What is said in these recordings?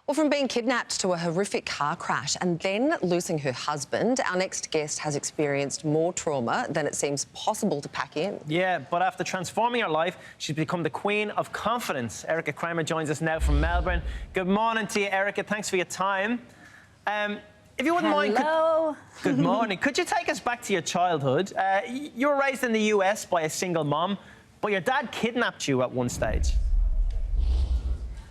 Well, from being kidnapped to a horrific car crash and then losing her husband, our next guest has experienced more trauma than it seems possible to pack in. Yeah, but after transforming her life, she's become the queen of confidence. Erika Cramer joins us now from Melbourne. Good morning to you, Erika. Thanks for your time. If you wouldn't mind... Good morning. Could you take us back to your childhood? You were raised in the US by a single mom, but your dad kidnapped you at one stage.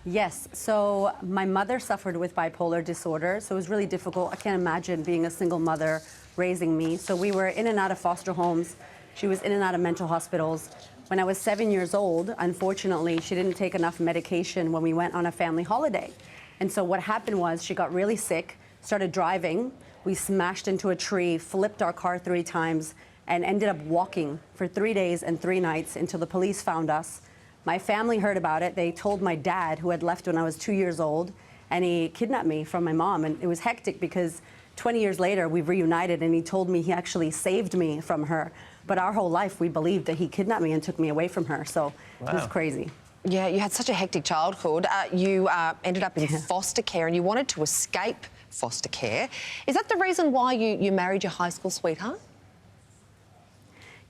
Yes, so my mother suffered with bipolar disorder, so it was really difficult. I can't imagine being a single mother raising me. So we were in and out of foster homes. She was in and out of mental hospitals. When I was 7 years old, unfortunately, she didn't take enough medication when we went on a family holiday. And so what happened was she got really sick, started driving. We smashed into a tree, flipped our car 3 times, and ended up walking for 3 days and 3 nights until the police found us. My family heard about it. They told my dad, who had left when I was 2 years old, and he kidnapped me from my mom. And it was hectic because 20 years later, we've reunited, and he told me he actually saved me from her. But our whole life, we believed that he kidnapped me and took me away from her. So It was crazy. Yeah, you had such a hectic childhood. You ended up in foster care and you wanted to escape foster care. Is that the reason why you married your high school sweetheart?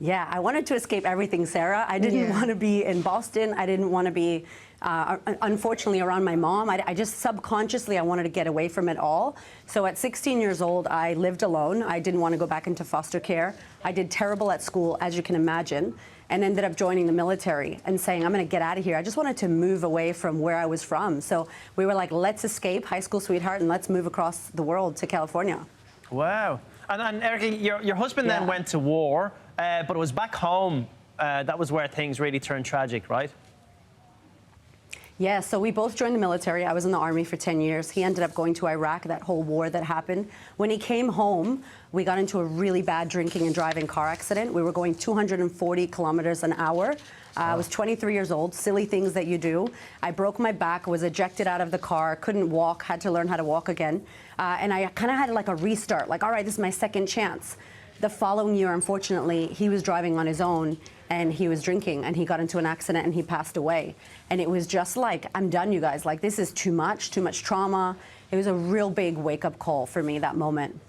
Yeah, I wanted to escape everything, Sarah. I didn't want to be in Boston. I didn't want to be, unfortunately, around my mom. I just subconsciously, I wanted to get away from it all. So at 16 years old, I lived alone. I didn't want to go back into foster care. I did terrible at school, as you can imagine, and ended up joining the military and saying, I'm going to get out of here. I just wanted to move away from where I was from. So we were like, let's escape high school sweetheart and let's move across the world to California. Wow. And Erika, your husband then went to war, but it was back home. That was where things really turned tragic, right? Yeah, so we both joined the military. I was in the Army for 10 years. He ended up going to Iraq, that whole war that happened. When he came home, we got into a really bad drinking and driving car accident. We were going 240 kilometers an hour. I was 23 years old, silly things that you do. I broke my back, was ejected out of the car, couldn't walk, had to learn how to walk again. And I kind of had like a restart, like, all right, this is my second chance. The following year, unfortunately, he was driving on his own and he was drinking and he got into an accident and he passed away. And it was just like, I'm done, you guys. Like, this is too much trauma. It was a real big wake-up call for me, that moment.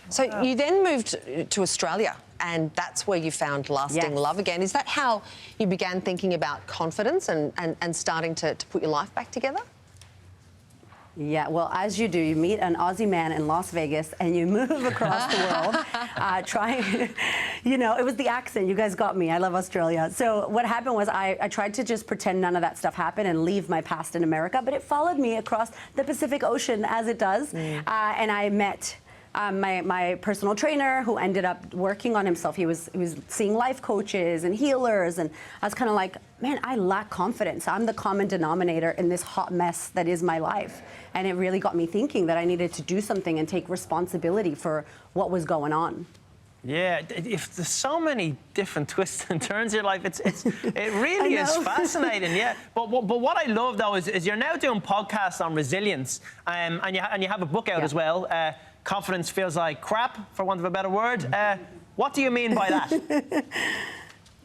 So you then moved to Australia and that's where you found lasting love again. Is that how you began thinking about confidence and starting to put your life back together? Yeah, well, as you do, you meet an Aussie man in Las Vegas and you move across the world trying, you know, it was the accent. You guys got me. I love Australia. So what happened was I tried to just pretend none of that stuff happened and leave my past in America, but it followed me across the Pacific Ocean as it does. And I met my personal trainer, who ended up working on himself. He was seeing life coaches and healers, and I was kind of like, man, I lack confidence. I'm the common denominator in this hot mess that is my life. And it really got me thinking that I needed to do something and take responsibility for what was going on. Yeah, if there's so many different twists and turns in your life, it really is fascinating. Yeah, but what I love though is you're now doing podcasts on resilience, and you have a book out as well. Confidence feels like crap, for want of a better word. What do you mean by that?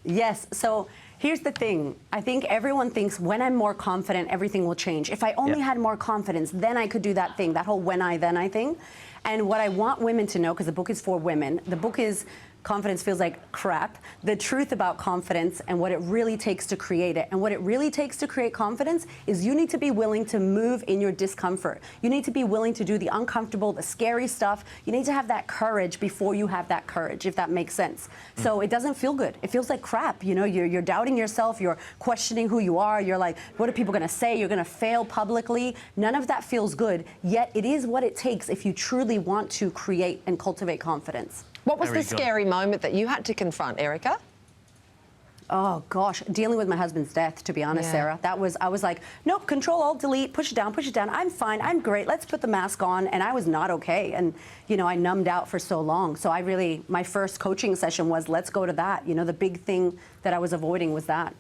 Yes, so here's the thing. I think everyone thinks when I'm more confident, everything will change. If I only had more confidence, then I could do that thing, that whole when I, then I thing. And what I want women to know, because the book is for women, the book is Confidence Feels Like Crap, the truth about confidence and what it really takes to create it. And what it really takes to create confidence is you need to be willing to move in your discomfort. You need to be willing to do the uncomfortable, the scary stuff. You need to have that courage before you have that courage, if that makes sense. So it doesn't feel good. It feels like crap. You know, you're doubting yourself. You're questioning who you are. You're like, what are people going to say? You're going to fail publicly. None of that feels good. Yet it is what it takes if you truly want to create and cultivate confidence. What was the scary moment that you had to confront, Erika? Oh, gosh, dealing with my husband's death, to be honest, Sarah. I was like, nope, Control, Alt, Delete, push it down, I'm fine, I'm great, let's put the mask on, and I was not okay. And, you know, I numbed out for so long. So my first coaching session was, let's go to that. You know, the big thing that I was avoiding was that.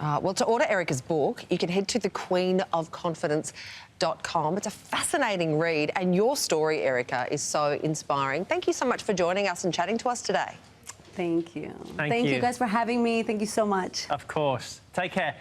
Well, to order Erika's book, you can head to thequeenofconfidence.com. It's a fascinating read, and your story, Erika, is so inspiring. Thank you so much for joining us and chatting to us today. Thank you. Thank you guys for having me. Thank you so much. Of course. Take care.